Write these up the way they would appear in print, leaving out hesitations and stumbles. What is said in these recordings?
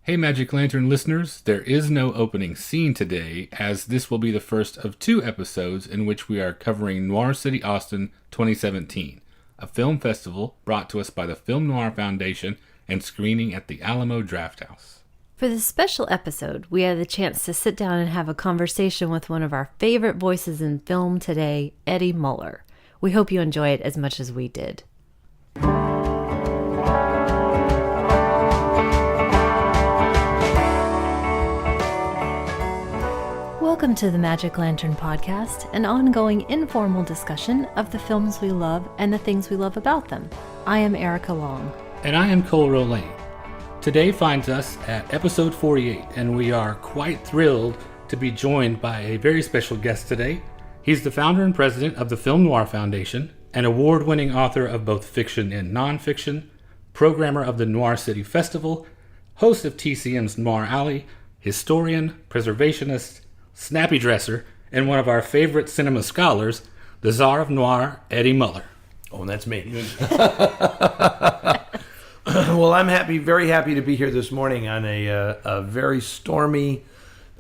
Hey Magic Lantern listeners, there is no opening scene today, as this will be the first of 2 episodes in which we are covering Noir City Austin 2017, a film festival brought to us by the Film Noir Foundation and screening at the Alamo Drafthouse. For this special episode, we had the chance to sit down and have a conversation with one of our favorite voices in film today, Eddie Muller. We hope you enjoy it as much as we did. Welcome to the Magic Lantern Podcast, an ongoing informal discussion of the films we love and the things we love about them. I am Erica Long. And I am Cole Rolane. Today finds us at episode 48, and we are quite thrilled to be joined by a very special guest today. He's the founder and president of the Film Noir Foundation, an award-winning author of both fiction and nonfiction, programmer of the Noir City Festival, host of TCM's Noir Alley, historian, preservationist, snappy dresser, and one of our favorite cinema scholars, the Czar of Noir, Eddie Muller. Oh, and that's me. Well, I'm very happy to be here this morning on a very stormy,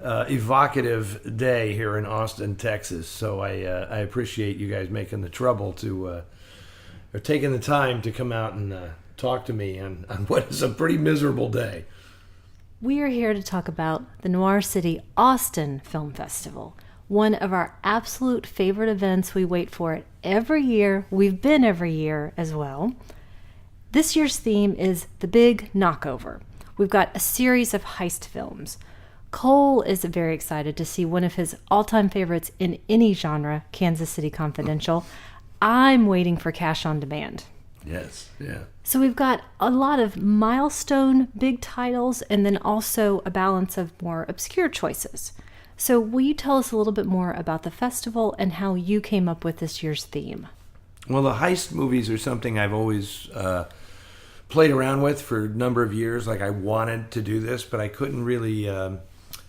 evocative day here in Austin, Texas. So I appreciate you guys making the trouble or taking the time to come out and talk to me on what is a pretty miserable day. We are here to talk about the Noir City Austin Film Festival, one of our absolute favorite events. We wait for it every year. We've been every year as well. This year's theme is The Big Knockover. We've got a series of heist films. Cole is very excited to see one of his all-time favorites in any genre, Kansas City Confidential. I'm waiting for Cash on Demand. Yes, yeah. So we've got a lot of milestone big titles and then also a balance of more obscure choices. So will you tell us a little bit more about the festival and how you came up with this year's theme? Well, the heist movies are something I've always played around with for a number of years. Like, I wanted to do this, but I couldn't really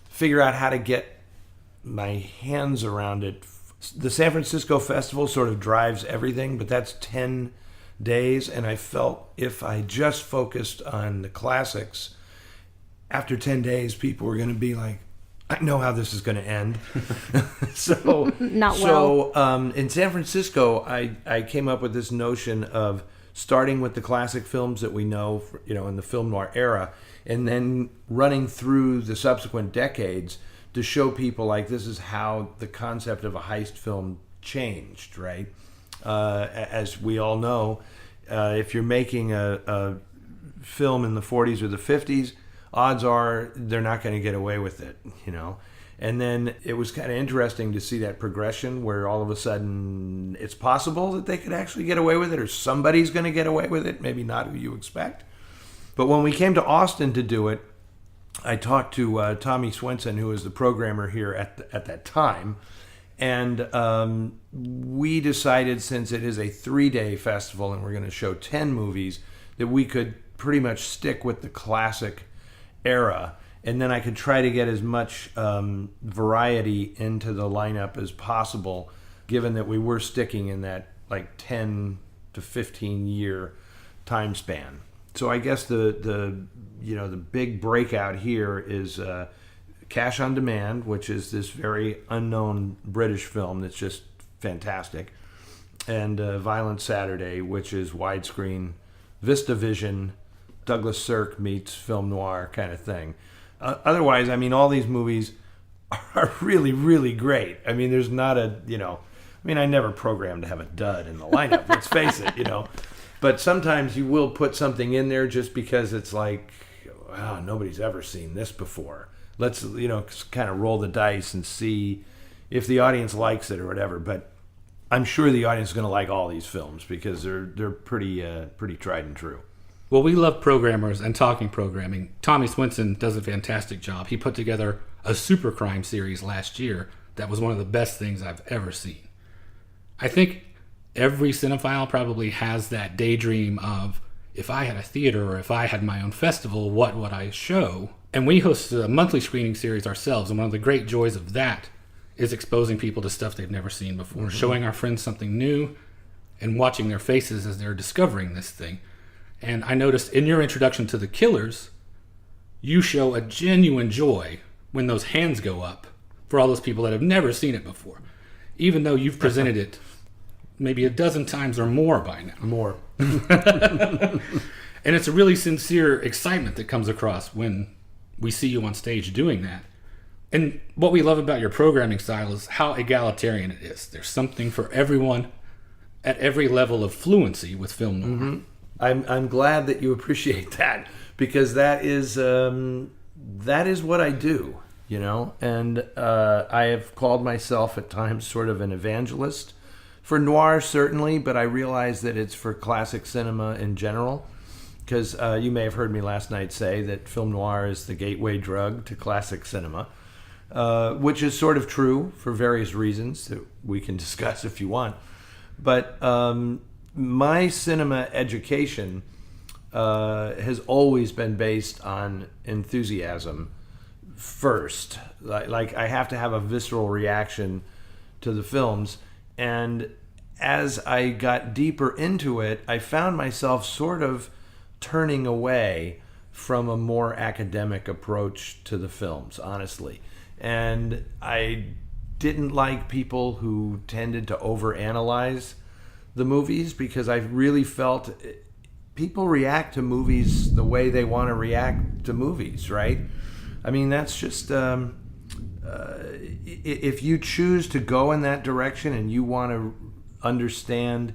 figure out how to get my hands around it. The San Francisco Festival sort of drives everything, but that's 10 days, and I felt if I just focused on the classics, after 10 days, people were going to be like, I know how this is going to end. So in San Francisco, I came up with this notion of starting with the classic films that we know, in the film noir era, and then running through the subsequent decades to show people like this is how the concept of a heist film changed, right? As we all know, if you're making a film in the 40s or the 50s, odds are they're not going to get away with it, And then it was kind of interesting to see that progression where all of a sudden it's possible that they could actually get away with it, or somebody's going to get away with it, maybe not who you expect. But when we came to Austin to do it, I talked to Tommy Swenson, who was the programmer here at that time. And we decided, since it is a 3-day festival and we're going to show 10 movies, that we could pretty much stick with the classic era. And then I could try to get as much variety into the lineup as possible, given that we were sticking in that 10 to 15 year time span. So I guess the big breakout here is Cash on Demand, which is this very unknown British film that's just fantastic, and Violent Saturday, which is widescreen, VistaVision, Douglas Sirk meets film noir kind of thing. Otherwise, all these movies are really, really great. There's not I never programmed to have a dud in the lineup, let's face it, But sometimes you will put something in there just because it's like, wow, nobody's ever seen this before. Let's, kind of roll the dice and see if the audience likes it or whatever. But I'm sure the audience is going to like all these films because they're pretty tried and true. Well, we love programmers and talking programming. Tommy Swenson does a fantastic job. He put together a super crime series last year that was one of the best things I've ever seen. I think every cinephile probably has that daydream of, if I had a theater or if I had my own festival, what would I show? And we host a monthly screening series ourselves, and one of the great joys of that is exposing people to stuff they've never seen before, showing our friends something new and watching their faces as they're discovering this thing. And I noticed in your introduction to The Killers, you show a genuine joy when those hands go up for all those people that have never seen it before, even though you've presented it maybe a dozen times or more by now. More. And it's a really sincere excitement that comes across when we see you on stage doing that. And what we love about your programming style is how egalitarian it is. There's something for everyone at every level of fluency with film noir. Mm-hmm. I'm glad that you appreciate that, because that is what I do, you know. And I have called myself at times sort of an evangelist for noir, certainly, but I realize that it's for classic cinema in general. Because you may have heard me last night say that film noir is the gateway drug to classic cinema, which is sort of true for various reasons that we can discuss if you want. But my cinema education has always been based on enthusiasm first. Like I have to have a visceral reaction to the films. And as I got deeper into it, I found myself sort of turning away from a more academic approach to the films, honestly. And I didn't like people who tended to overanalyze the movies, because I really felt people react to movies the way they want to react to movies, right? I mean, that's just if you choose to go in that direction and you want to understand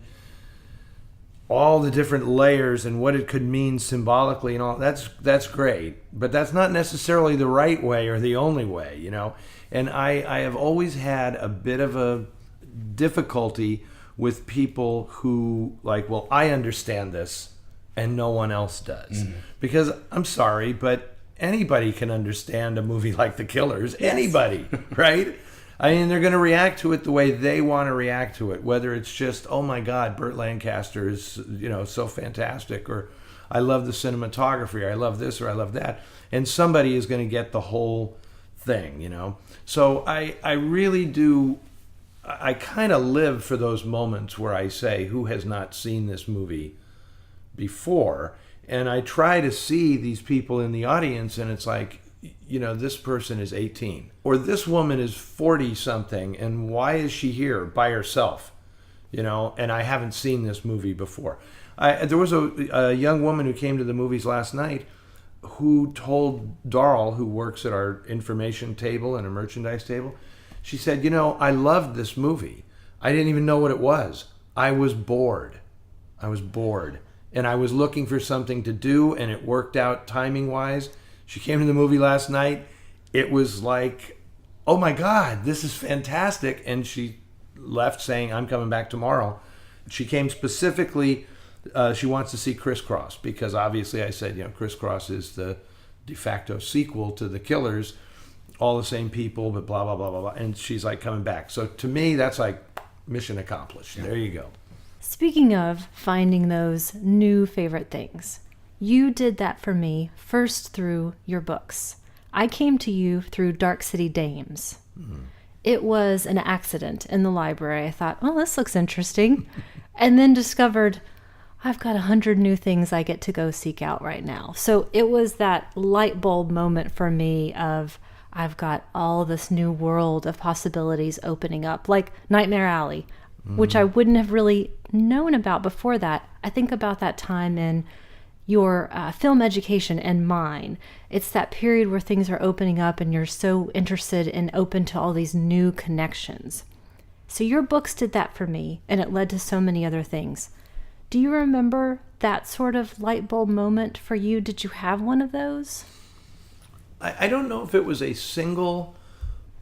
all the different layers and what it could mean symbolically and all, that's great, but that's not necessarily the right way or the only way, you know. And I have always had a bit of a difficulty with people who like, well, I understand this and no one else does. Because I'm sorry, but anybody can understand a movie like The Killers. Yes. Anybody, right? I mean, they're going to react to it the way they want to react to it, whether it's just, oh my God, Burt Lancaster is, you know, so fantastic, or I love the cinematography, or I love this, or I love that. And somebody is going to get the whole thing, you know. So I really do, I kind of live for those moments where I say, who has not seen this movie before? And I try to see these people in the audience, and it's like, you know, this person is 18 or this woman is 40 something, and why is she here by herself, you know, and I haven't seen this movie before. There was a young woman who came to the movies last night who told Darl, who works at our information table and a merchandise table, she said, you know, I loved this movie. I didn't even know what it was. I was bored. And I was looking for something to do, and it worked out timing-wise. She came to the movie last night. It was like, oh my God, this is fantastic. And she left saying, I'm coming back tomorrow. She came specifically, she wants to see Crisscross, because obviously I said, you know, Crisscross is the de facto sequel to The Killers, all the same people, but blah, blah, blah, blah, blah. And she's like coming back. So to me, that's like mission accomplished. Yeah. There you go. Speaking of finding those new favorite things, you did that for me first through your books. I came to you through Dark City Dames. Mm-hmm. It was an accident in the library. I thought, oh, this looks interesting. And then discovered I've got 100 new things I get to go seek out right now. So it was that light bulb moment for me of I've got all this new world of possibilities opening up, like Nightmare Alley, which I wouldn't have really known about before that. I think about that time in your film education and mine. It's that period where things are opening up and you're so interested and open to all these new connections. So your books did that for me, and it led to so many other things. Do you remember that sort of light bulb moment for you? Did you have one of those? I don't know if it was a single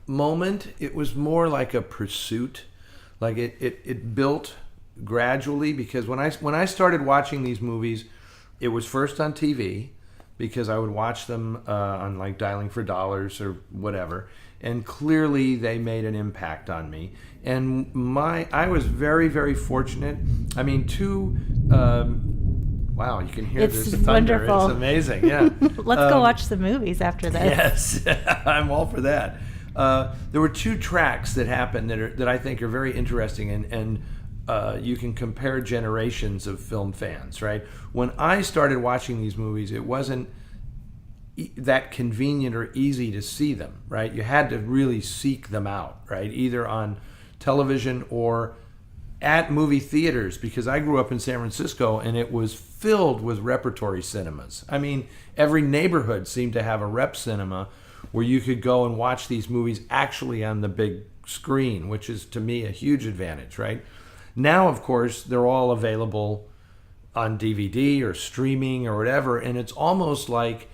moment. It was more like a pursuit. Like it built gradually, because when I started watching these movies, it was first on TV, because I would watch them on like Dialing for Dollars or whatever, and clearly they made an impact on me. And I was very, very fortunate. I mean, wow, you can hear this thunder. Wonderful. It's amazing, yeah. Let's go watch the movies after this. Yes, I'm all for that. There were two tracks that happened that I think are very interesting, and you can compare generations of film fans, right? When I started watching these movies, it wasn't that convenient or easy to see them, right? You had to really seek them out, right? Either on television or at movie theaters, because I grew up in San Francisco and it was filled with repertory cinemas. I mean, every neighborhood seemed to have a rep cinema where you could go and watch these movies actually on the big screen, which is to me a huge advantage, right? Now, of course, they're all available on DVD or streaming or whatever, and it's almost like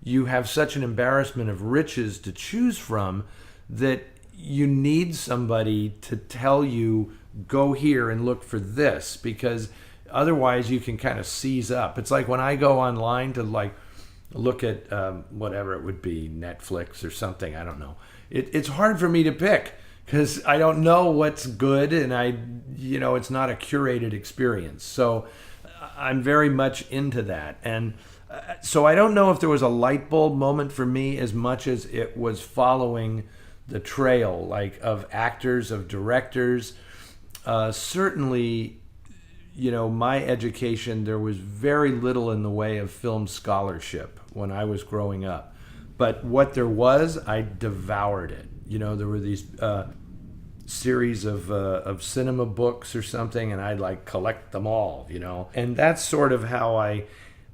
you have such an embarrassment of riches to choose from that you need somebody to tell you, go here and look for this, because otherwise you can kind of seize up. It's like when I go online to like look at whatever it would be, Netflix or something, I don't know. It's hard for me to pick because I don't know what's good, and it's not a curated experience. So I'm very much into that. And so I don't know if there was a light bulb moment for me as much as it was following the trail, like of actors, of directors. Certainly, my education, there was very little in the way of film scholarship when I was growing up. But what there was, I devoured it. There were these series of cinema books or something, and I'd like collect them all, And that's sort of how I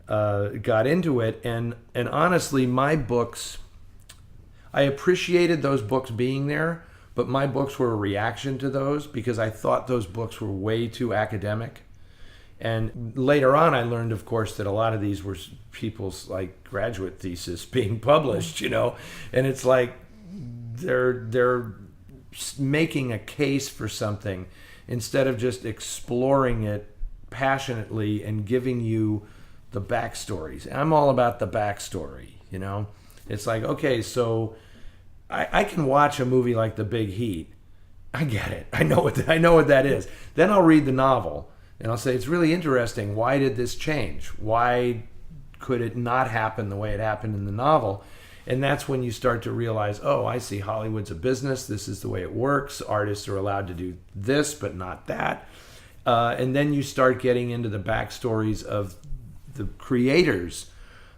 got into it. And honestly, my books, I appreciated those books being there, but my books were a reaction to those because I thought those books were way too academic. And later on, I learned, of course, that a lot of these were people's like graduate thesis being published, and it's like they're making a case for something instead of just exploring it passionately and giving you the backstories. I'm all about the backstory, It's like, okay, so I can watch a movie like The Big Heat. I get it. I know what that is. Then I'll read the novel and I'll say, it's really interesting. Why did this change? Why could it not happen the way it happened in the novel? And that's when you start to realize, oh, I see, Hollywood's a business. This is the way it works. Artists are allowed to do this, but not that. And then you start getting into the backstories of the creators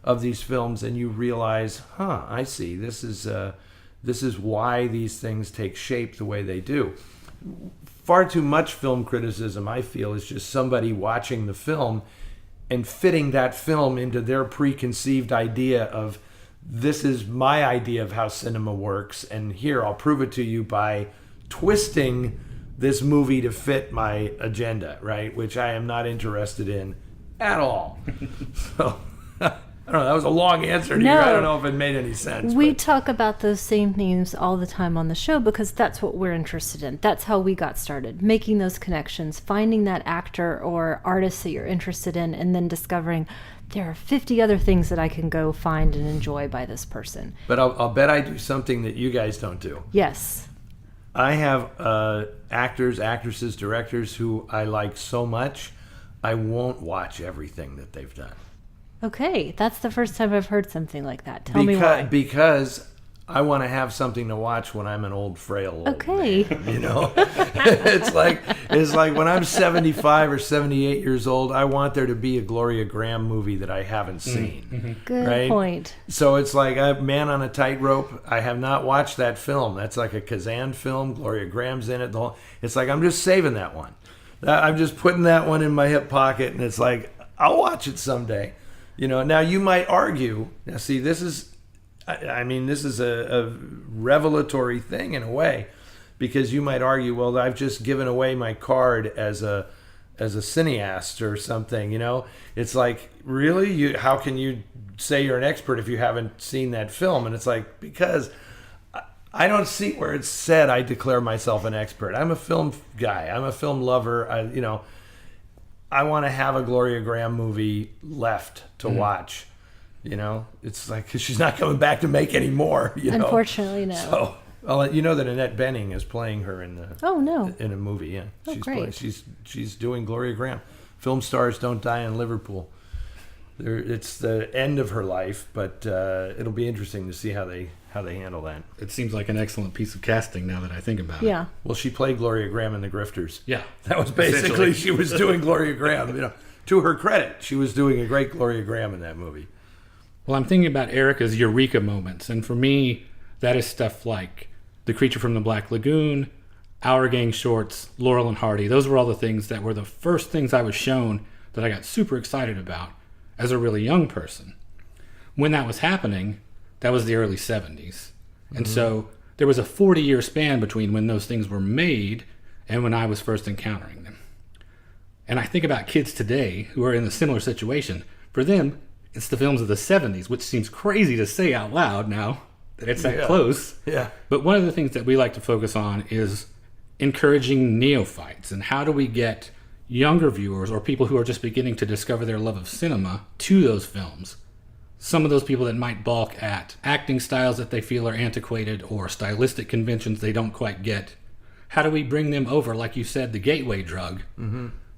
of these films, and you realize, I see, this is why these things take shape the way they do. Far too much film criticism, I feel, is just somebody watching the film and fitting that film into their preconceived idea of, this is my idea of how cinema works, and here, I'll prove it to you by twisting this movie to fit my agenda, right? Which I am not interested in at all. So I don't know, that was a long answer to you. I don't know if it made any sense. We talk about those same themes all the time on the show because that's what we're interested in. That's how we got started, making those connections, finding that actor or artist that you're interested in, and then discovering there are 50 other things that I can go find and enjoy by this person. But I'll bet I do something that you guys don't do. Yes. I have actors, actresses, directors who I like so much, I won't watch everything that they've done. Okay, that's the first time I've heard something like that. Tell me why. Because I want to have something to watch when I'm an old, frail old man, It's like when I'm 75 or 78 years old, I want there to be a Gloria Graham movie that I haven't seen. Mm-hmm. Good point. So it's like Man on a Tightrope. I have not watched that film. That's like a Kazan film. Gloria Graham's in it. It's like I'm just saving that one. I'm just putting that one in my hip pocket, and it's like, I'll watch it someday. Now you might argue, this is a revelatory thing in a way, because you might argue, well, I've just given away my card as a cineast or something, It's like, really? How can you say you're an expert if you haven't seen that film? And it's like, because I don't see where it's said I declare myself an expert. I'm a film guy. I'm a film lover. I want to have a Gloria Graham movie left to watch. It's like, 'cause she's not coming back to make any more. Unfortunately, no. So, well, you know that Annette Bening is playing her in a movie. Yeah, great. She's doing Gloria Graham. Film stars don't die in Liverpool. It's the end of her life, but it'll be interesting to see how they handle that. It seems like an excellent piece of casting now that I think about it. Yeah. Well, she played Gloria Graham in The Grifters. Yeah. That was basically, she was doing Gloria Graham. To her credit, she was doing a great Gloria Graham in that movie. Well, I'm thinking about Erica's eureka moments, and for me, that is stuff like The Creature from the Black Lagoon, Our Gang Shorts, Laurel and Hardy. Those were all the things that were the first things I was shown that I got super excited about as a really young person. When that was happening, that was the early 70s. And so there was a 40-year span between when those things were made and when I was first encountering them. And I think about kids today who are in a similar situation. For them, it's the films of the 70s, which seems crazy to say out loud now that it's that close. Yeah. But one of the things that we like to focus on is encouraging neophytes, and how do we get younger viewers or people who are just beginning to discover their love of cinema to those films. Some of those people that might balk at acting styles that they feel are antiquated or stylistic conventions they don't quite get. How do we bring them over, like you said, the gateway drug,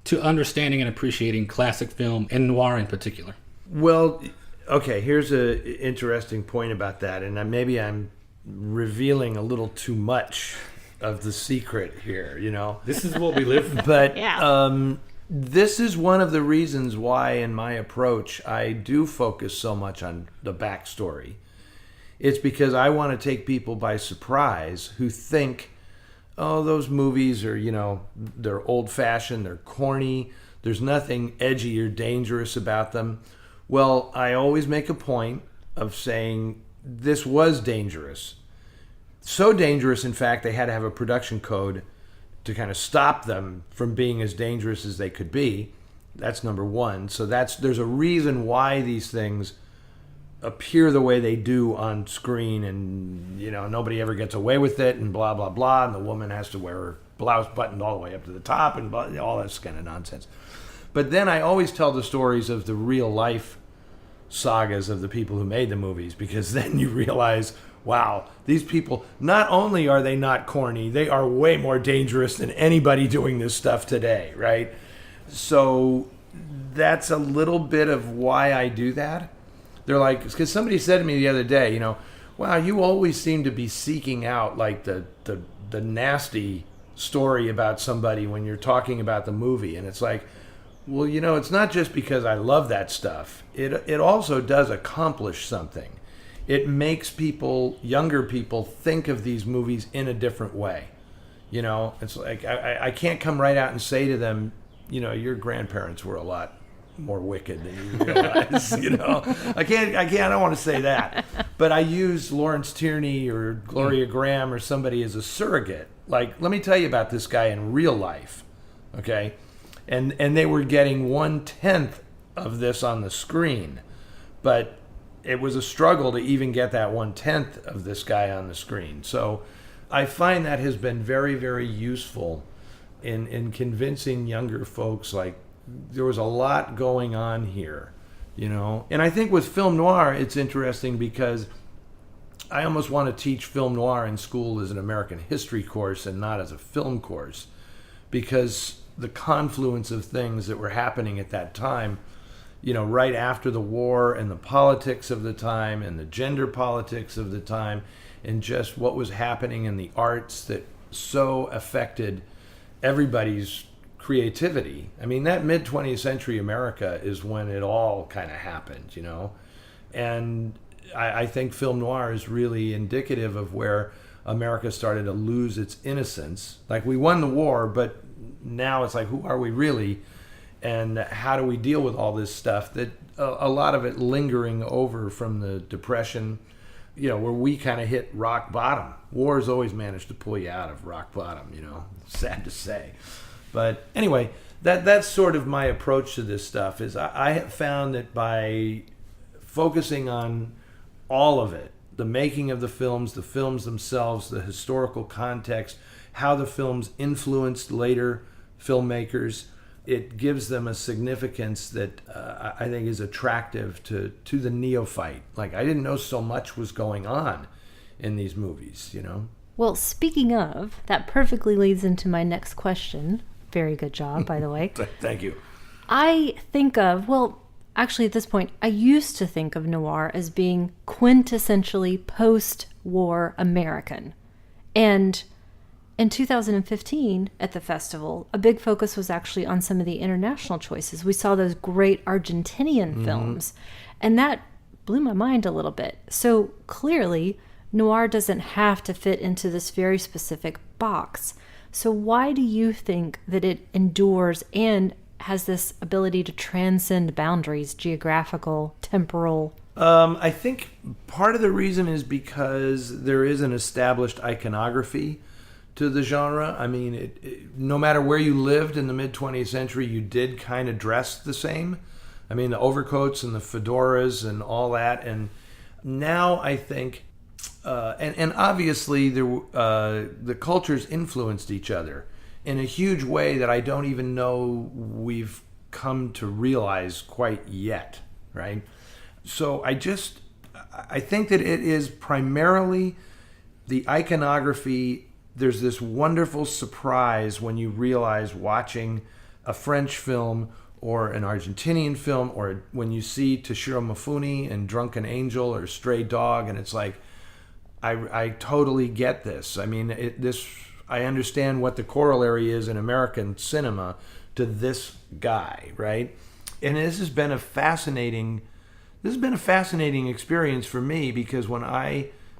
to understanding and appreciating classic film and noir in particular? Well, okay, here's an interesting point about that, and maybe I'm revealing a little too much of the secret here, you know. This is what we live for. But Yeah. this is one of the reasons why, in my approach, I do focus so much on the backstory. It's because I want to take people by surprise who think, oh, those movies are, you know, they're old-fashioned, they're corny, there's nothing edgy or dangerous about them. Well, I always make a point of saying this was dangerous. So dangerous, in fact, they had to have a production code to kind of stop them from being as dangerous as they could be. That's number one. So there's a reason why these things appear the way they do on screen, and, you know, nobody ever gets away with it, and blah, blah, blah, and the woman has to wear her blouse buttoned all the way up to the top, and blah, all that kind of nonsense. But then I always tell the stories of the real life sagas of the people who made the movies, because then you realize, wow, these people, not only are they not corny, they are way more dangerous than anybody doing this stuff today, right? So that's a little bit of why I do that. They're like, because somebody said to me the other day, you know, wow, you always seem to be seeking out like the nasty story about somebody when you're talking about the movie. And it's like, well, you know, it's not just because I love that stuff. It also does accomplish something. It makes people, younger people, think of these movies in a different way. You know, it's like I can't come right out and say to them, you know, your grandparents were a lot more wicked than you realize. You know, I don't want to say that, but I use Lawrence Tierney or Gloria Graham or somebody as a surrogate. Like, let me tell you about this guy in real life, okay? And they were getting 1/10 of this on the screen, but it was a struggle to even get that 1/10 of this guy on the screen. So I find that has been very, very useful in convincing younger folks, like, there was a lot going on here, you know. And I think with film noir, it's interesting because I almost want to teach film noir in school as an American history course and not as a film course, because the confluence of things that were happening at that time, you know, right after the war, and the politics of the time, and the gender politics of the time, and just what was happening in the arts that so affected everybody's creativity. I mean, that mid-20th century America is when it all kind of happened, you know. And I think film noir is really indicative of where America started to lose its innocence. Like, we won the war, but now it's like, who are we really? And how do we deal with all this stuff that a lot of it lingering over from the Depression, you know, where we kind of hit rock bottom. Wars always managed to pull you out of rock bottom, you know, sad to say. But anyway, that's sort of my approach to this stuff. Is I have found that by focusing on all of it, the making of the films themselves, the historical context, how the films influenced later filmmakers, it gives them a significance that I think is attractive to the neophyte. Like, I didn't know so much was going on in these movies, you know? Well, speaking of, that perfectly leads into my next question. Very good job, by the way. Thank you. I think of, well, actually at this point, I used to think of noir as being quintessentially post-war American. And in 2015 at the festival, a big focus was actually on some of the international choices. We saw those great Argentinian films, and that blew my mind a little bit. So clearly, noir doesn't have to fit into this very specific box. So why do you think that it endures and has this ability to transcend boundaries, geographical, temporal? I think part of the reason is because there is an established iconography to the genre. I mean, no matter where you lived in the mid-20th century, you did kind of dress the same. I mean, the overcoats and the fedoras and all that. And now I think, and obviously the cultures influenced each other in a huge way that I don't even know we've come to realize quite yet, right? So I think that it is primarily the iconography. There's this wonderful surprise when you realize watching a French film or an Argentinian film, or when you see Toshiro Mifune in Drunken Angel or Stray Dog, and it's like, I totally get this. I mean, I understand what the corollary is in American cinema to this guy, right? And this has been a fascinating experience for me, because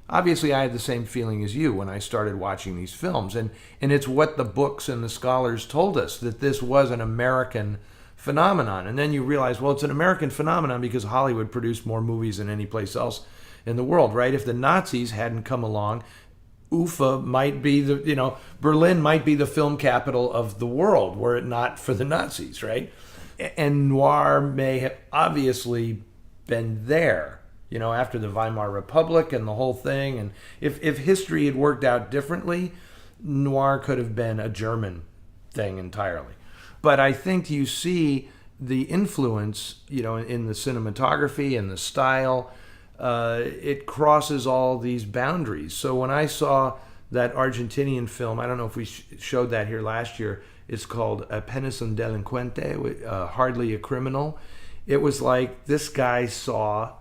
obviously I had the same feeling as you when I started watching these films, and it's what the books and the scholars told us, that this was an American phenomenon. And then you realize, well, it's an American phenomenon because Hollywood produced more movies than any place else in the world, right? If the Nazis hadn't come along, Ufa might be Berlin might be the film capital of the world were it not for the Nazis, right? And noir may have obviously been there, after the Weimar Republic and the whole thing. And if history had worked out differently, noir could have been a German thing entirely. But I think you see the influence, in the cinematography and the style. It crosses all these boundaries. So when I saw that Argentinian film, I don't know if we showed that here last year, it's called Apenas un delincuente, Hardly a Criminal. It was like this guy saw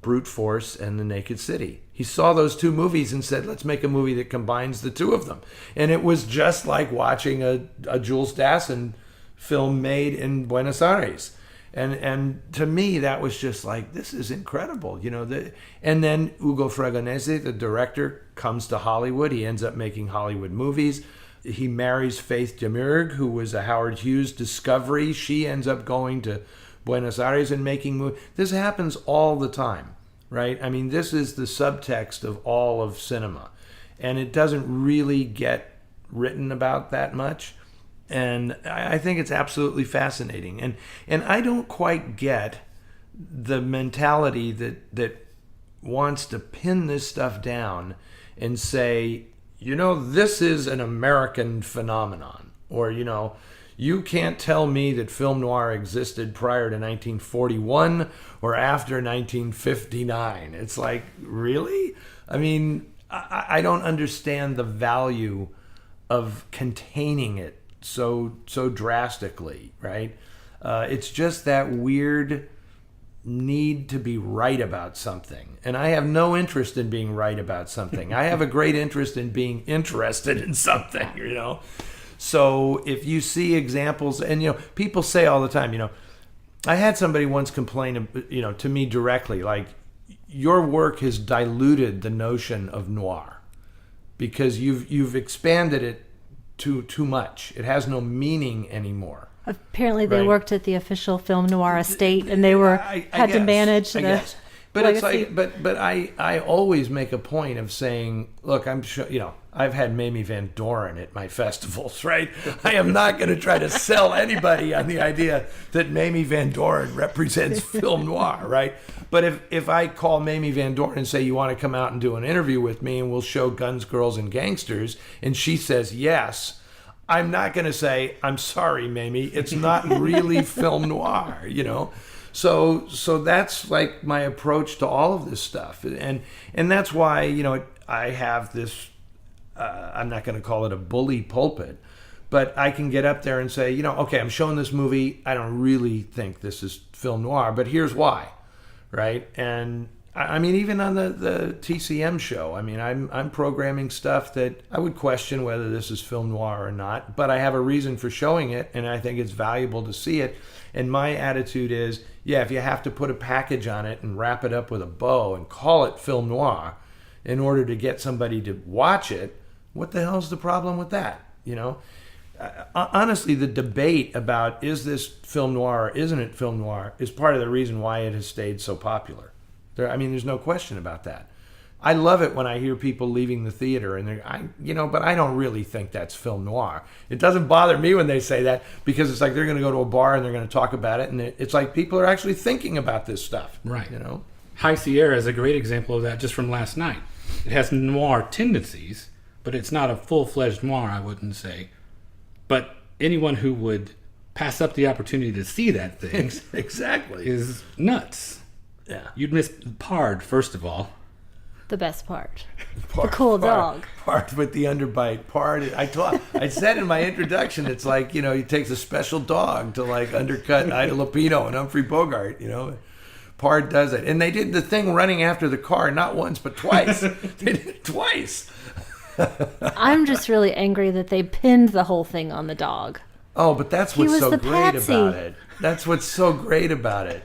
Brute Force and The Naked City. He saw those two movies and said, let's make a movie that combines the two of them. And it was just like watching a Jules Dassin film made in Buenos Aires. And to me, that was just like, this is incredible, and then Ugo Fragonese, the director, comes to Hollywood. He ends up making Hollywood movies. He marries Faith Demurg, who was a Howard Hughes discovery. She ends up going to Buenos Aires and making movies. This happens all the time, right? I mean, this is the subtext of all of cinema, and it doesn't really get written about that much. And I think it's absolutely fascinating. And I don't quite get the mentality that wants to pin this stuff down and say, this is an American phenomenon. Or, you can't tell me that film noir existed prior to 1941 or after 1959. It's like, really? I mean, I don't understand the value of containing it so drastically, right? It's just that weird need to be right about something. And I have no interest in being right about something. I have a great interest in being interested in something, So if you see examples, and people say all the time, I had somebody once complain, to me directly, like, your work has diluted the notion of noir because you've expanded it too much. It has no meaning anymore. Apparently, they right? worked at the official film noir estate, and they had to manage the. But legacy. It's like, but I always make a point of saying, look, I'm sure, I've had Mamie Van Doren at my festivals, right? I am not going to try to sell anybody on the idea that Mamie Van Doren represents film noir, right? But if I call Mamie Van Doren and say, you want to come out and do an interview with me and we'll show Guns, Girls, and Gangsters, and she says yes, I'm not going to say, I'm sorry, Mamie, it's not really film noir, So that's like my approach to all of this stuff. And that's why, I have this, I'm not going to call it a bully pulpit, but I can get up there and say, okay, I'm showing this movie. I don't really think this is film noir, but here's why, right? And I mean, even on the TCM show, I mean, I'm programming stuff that I would question whether this is film noir or not, but I have a reason for showing it, and I think it's valuable to see it. And my attitude is, yeah, if you have to put a package on it and wrap it up with a bow and call it film noir in order to get somebody to watch it, what the hell's the problem with that? You know, honestly, the debate about is this film noir or isn't it film noir is part of the reason why it has stayed so popular. There's no question about that. I love it when I hear people leaving the theater and but I don't really think that's film noir. It doesn't bother me when they say that, because it's like they're going to go to a bar and they're going to talk about it, and it's like people are actually thinking about this stuff. Right. You know, High Sierra is a great example of that just from last night. It has noir tendencies, but it's not a full-fledged noir, I wouldn't say. But anyone who would pass up the opportunity to see that thing exactly is nuts. Yeah. You'd miss Pard, first of all. The best part. The cool dog. Pard with the underbite. Pard. I said in my introduction, it's like, he takes a special dog to like undercut Ida Lupino and Humphrey Bogart, Pard does it. And they did the thing running after the car, not once, but twice. They did it twice. I'm just really angry that they pinned the whole thing on the dog. Oh, but that's what's so great patsy. about it. That's what's so great about it.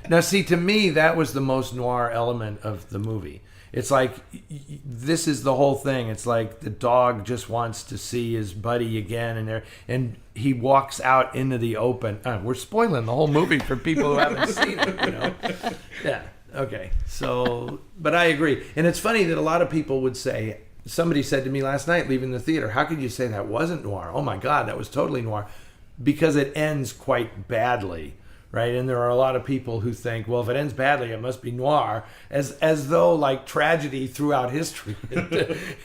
Now, see, to me, that was the most noir element of the movie. It's like, this is the whole thing. It's like the dog just wants to see his buddy again, and he walks out into the open. We're spoiling the whole movie for people who haven't seen it, Yeah, okay. So, but I agree. And it's funny that a lot of people would say, somebody said to me last night leaving the theater, how could you say that wasn't noir? Oh my God, that was totally noir. Because it ends quite badly. Right, and there are a lot of people who think, well, if it ends badly, it must be noir, as though like tragedy throughout history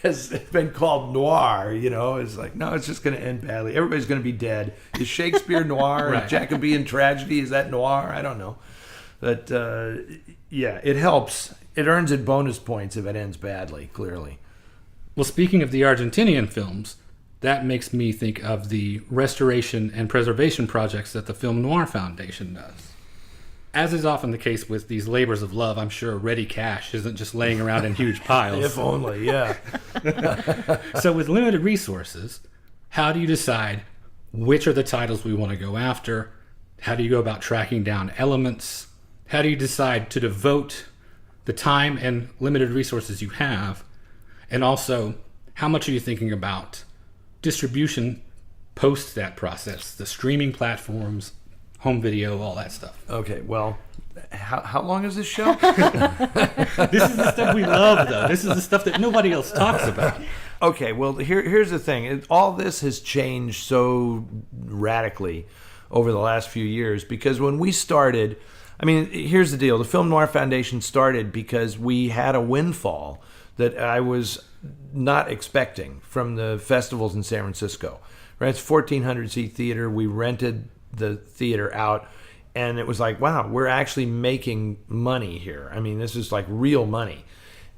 has been called noir. It's like, no, it's just going to end badly. Everybody's going to be dead. Is Shakespeare noir? Right. Is Jacobean tragedy, is that noir? I don't know, but yeah, it helps. It earns it bonus points if it ends badly. Clearly. Well, speaking of the Argentinian films, that makes me think of the restoration and preservation projects that the Film Noir Foundation does. As is often the case with these labors of love, I'm sure ready cash isn't just laying around in huge piles. If only, yeah. So with limited resources, how do you decide which are the titles we want to go after? How do you go about tracking down elements? How do you decide to devote the time and limited resources you have? And also, how much are you thinking about distribution post that process, the streaming platforms, home video, all that stuff? Okay, well, how long is this show? This is the stuff we love, though. This is the stuff that nobody else talks about. Okay, well, here's the thing. All this has changed so radically over the last few years, because when we started, here's the deal. The Film Noir Foundation started because we had a windfall that I was not expecting from the festivals in San Francisco. Right, it's 1,400-seat theater. We rented the theater out, and it was like, wow, we're actually making money here. This is like real money,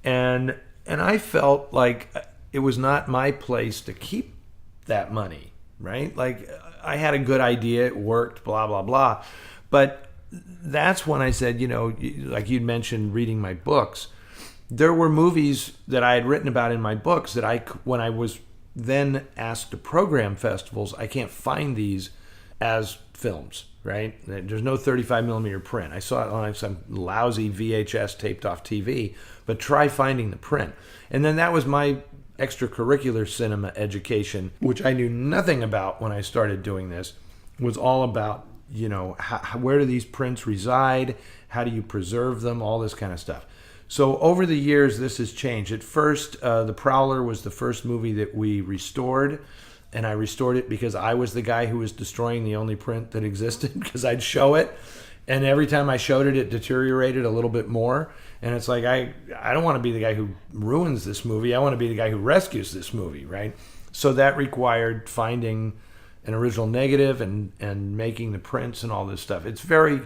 and I felt like it was not my place to keep that money. Right, like I had a good idea, it worked, blah blah blah, but that's when I said, like you'd mentioned, reading my books. There were movies that I had written about in my books that when I was then asked to program festivals, I can't find these as films, right? There's no 35 millimeter print. I saw it on some lousy VHS taped off TV, but try finding the print. And then that was my extracurricular cinema education, which I knew nothing about when I started doing this, was all about, where do these prints reside? How do you preserve them? All this kind of stuff. So over the years, this has changed. At first, The Prowler was the first movie that we restored, and I restored it because I was the guy who was destroying the only print that existed, because I'd show it, and every time I showed it, it deteriorated a little bit more. And it's like, I don't want to be the guy who ruins this movie. I want to be the guy who rescues this movie, right? So that required finding an original negative and making the prints and all this stuff. It's very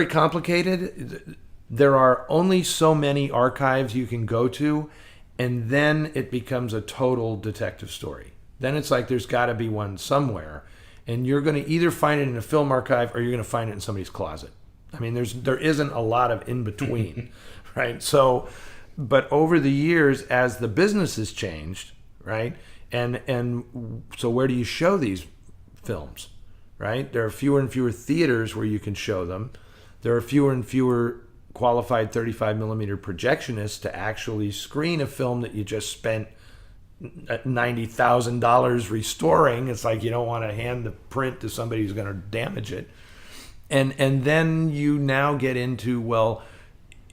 complicated. There are only so many archives you can go to, and then it becomes a total detective story. Then it's like there's got to be one somewhere, and you're going to either find it in a film archive or you're going to find it in somebody's closet. I mean, there isn't a lot of in between, right? So, but over the years, as the business has changed, right, and so where do you show these films, right? There are fewer and fewer theaters where you can show them. There are fewer and fewer qualified 35 millimeter projectionists to actually screen a film that you just spent $90,000 restoring. It's like you don't want to hand the print to somebody who's going to damage it. And then you now get into, well,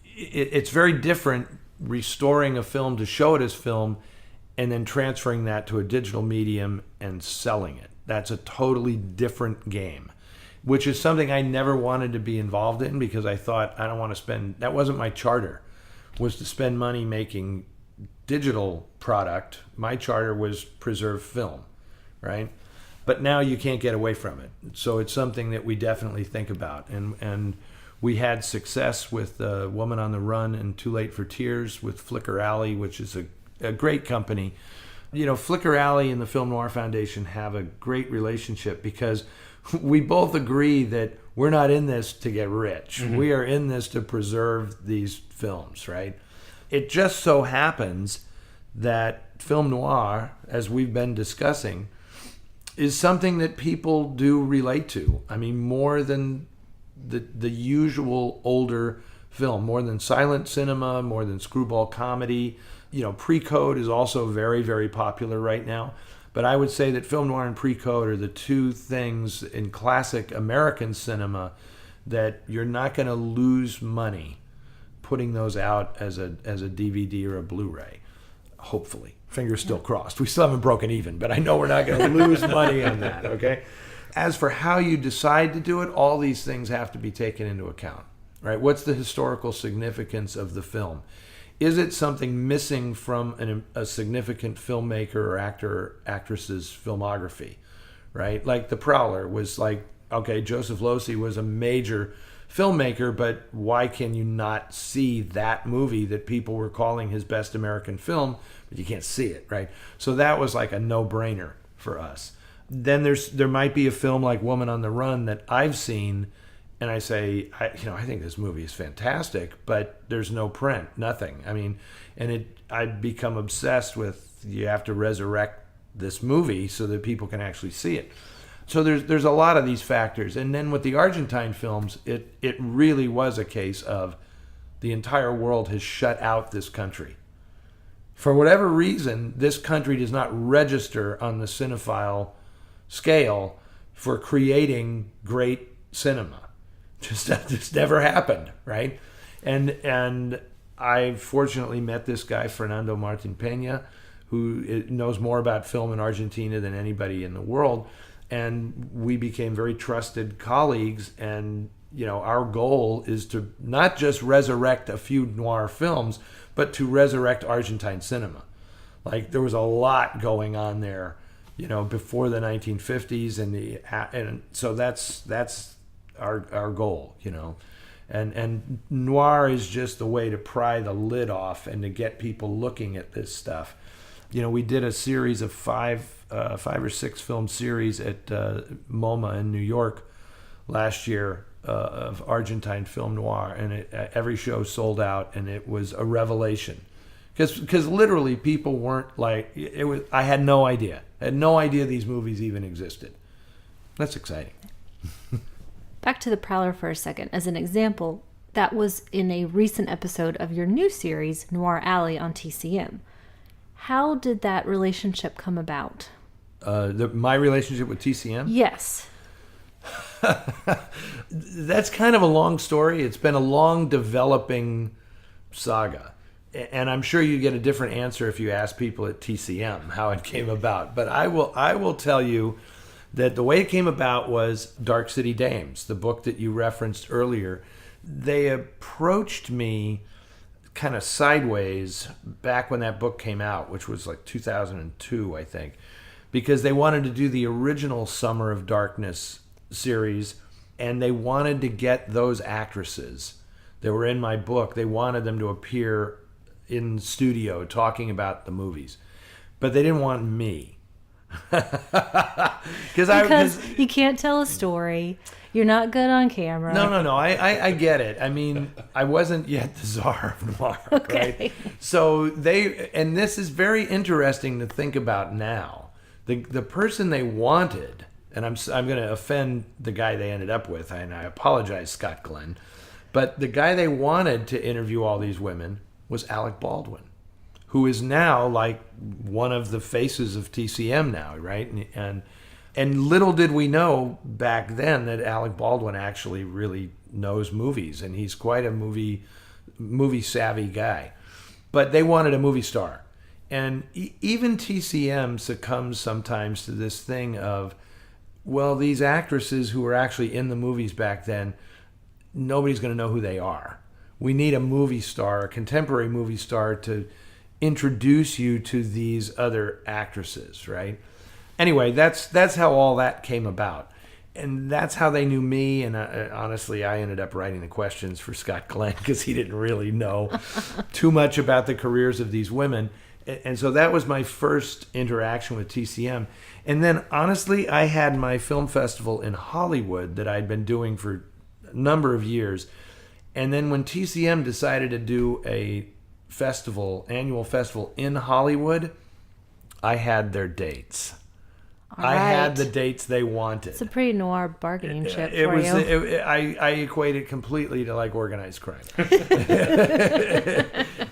it's very different restoring a film to show it as film and then transferring that to a digital medium and selling it. That's a totally different game, which is something I never wanted to be involved in because I thought I don't want to spend, that wasn't my charter, was to spend money making digital product. My charter was preserve film, right? But now you can't get away from it. So it's something that we definitely think about. And we had success with Woman on the Run and Too Late for Tears with Flicker Alley, which is a great company. You know, Flicker Alley and the Film Noir Foundation have a great relationship because we both agree that we're not in this to get rich. Mm-hmm. We are in this to preserve these films, right? It just so happens that film noir, as we've been discussing, is something that people do relate to. I mean, more than the usual older film, more than silent cinema, more than screwball comedy. You know, pre-code is also very, very popular right now. But I would say that film noir and pre-code are the two things in classic American cinema that you're not going to lose money putting those out as a DVD or a Blu-ray. Hopefully. Fingers still crossed. We still haven't broken even, but I know we're not going to lose money on that, okay? As for how you decide to do it, all these things have to be taken into account, right? What's the historical significance of the film? Is it something missing from a significant filmmaker or actress's filmography, right? Like The Prowler was like, okay, Joseph Losey was a major filmmaker, but why can you not see that movie that people were calling his best American film, but you can't see it, right? So that was like a no-brainer for us. Then there might be a film like Woman on the Run that I've seen, and I say, I think this movie is fantastic, but there's no print, nothing. I mean, I'd become obsessed with, you have to resurrect this movie so that people can actually see it. So there's a lot of these factors. And then with the Argentine films, it really was a case of the entire world has shut out this country. For whatever reason, this country does not register on the cinephile scale for creating great cinema. Just never happened, right? And I fortunately met this guy, Fernando Martin Peña, who knows more about film in Argentina than anybody in the world. And we became very trusted colleagues. And, our goal is to not just resurrect a few noir films, but to resurrect Argentine cinema. Like, there was a lot going on there, before the 1950s. And so that's our goal, And noir is just the way to pry the lid off and to get people looking at this stuff. We did a series of five or six film series at MoMA in New York last year of Argentine film noir, and every show sold out, and it was a revelation. Because literally people weren't like, it was. I had no idea. These movies even existed. That's exciting. Back to The Prowler for a second. As an example, that was in a recent episode of your new series, Noir Alley, on TCM. How did that relationship come about? My relationship with TCM? Yes. That's kind of a long story. It's been a long developing saga. And I'm sure you get a different answer if you ask people at TCM how it came about. But I will tell you that the way it came about was Dark City Dames, the book that you referenced earlier. They approached me kind of sideways back when that book came out, which was like 2002, I think, because they wanted to do the original Summer of Darkness series, and they wanted to get those actresses that were in my book. They wanted them to appear in studio talking about the movies, but they didn't want me. Because you can't tell a story. You're not good on camera. No. I get it. I mean, I wasn't yet the czar of noir, right? So and this is very interesting to think about now. The person they wanted, and I'm going to offend the guy they ended up with, and I apologize, Scott Glenn, but the guy they wanted to interview all these women was Alec Baldwin, who is now like one of the faces of TCM now, right? And little did we know back then that Alec Baldwin actually really knows movies, and he's quite a movie savvy guy. But they wanted a movie star. And even TCM succumbs sometimes to this thing of, well, these actresses who were actually in the movies back then, nobody's going to know who they are. We need a movie star, a contemporary movie star, to introduce you to these other actresses, right? Anyway, that's how all that came about. And that's how they knew me. And honestly, I ended up writing the questions for Scott Glenn because he didn't really know too much about the careers of these women. And so that was my first interaction with TCM. And then, honestly, I had my film festival in Hollywood that I'd been doing for a number of years. And then when TCM decided to do a annual festival in Hollywood, I had their dates. I had the dates they wanted. It's a pretty noir bargaining chip for you. I equate it completely to like organized crime.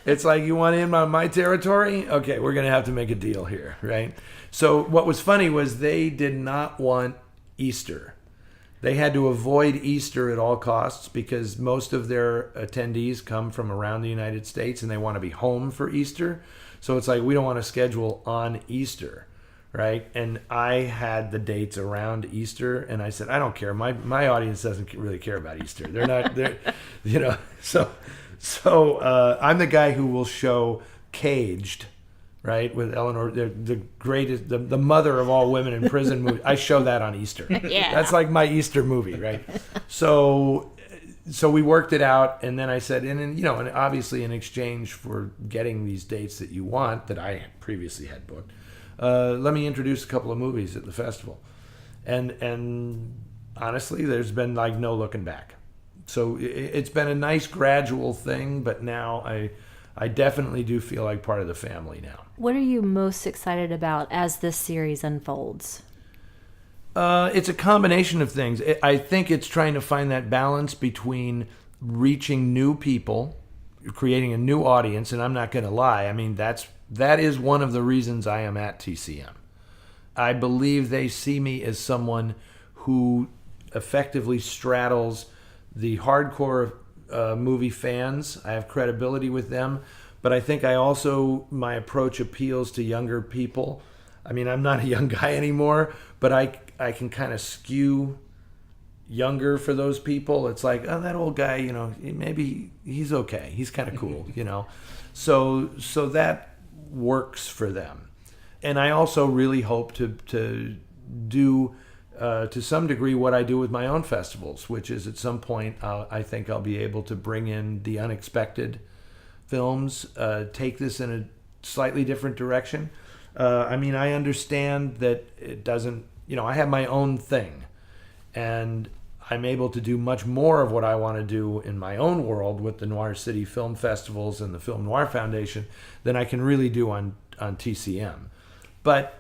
It's like, you want in on my territory? Okay, we're going to have to make a deal here, right? So what was funny was they did not want Easter. They had to avoid Easter at all costs because most of their attendees come from around the United States and they want to be home for Easter. So it's like, we don't want to schedule on Easter. Right, and I had the dates around Easter, and I said, I don't care. My audience doesn't really care about Easter. They're not, So I'm the guy who will show Caged, right, with Eleanor, the greatest, the mother of all women in prison movies. I show that on Easter. Yeah, that's like my Easter movie, right? So we worked it out, and then I said, and obviously in exchange for getting these dates that you want that I previously had booked. Let me introduce a couple of movies at the festival. And honestly, there's been like no looking back. So it's been a nice gradual thing, but now I definitely do feel like part of the family now. What are you most excited about as this series unfolds? It's a combination of things. I think it's trying to find that balance between reaching new people, creating a new audience, and I'm not going to lie. I mean, that is one of the reasons I am at TCM. I believe they see me as someone who effectively straddles the hardcore movie fans. I have credibility with them, but I think my approach appeals to younger people. I mean, I'm not a young guy anymore, but I can kind of skew younger for those people. It's like, oh, that old guy, maybe he's okay. He's kind of cool, So that works for them. And I also really hope to do to some degree what I do with my own festivals, which is at some point I think I'll be able to bring in the unexpected films, take this in a slightly different direction. I mean, I understand that it doesn't, I have my own thing, and I'm able to do much more of what I want to do in my own world with the Noir City Film Festivals and the Film Noir Foundation than I can really do on TCM. But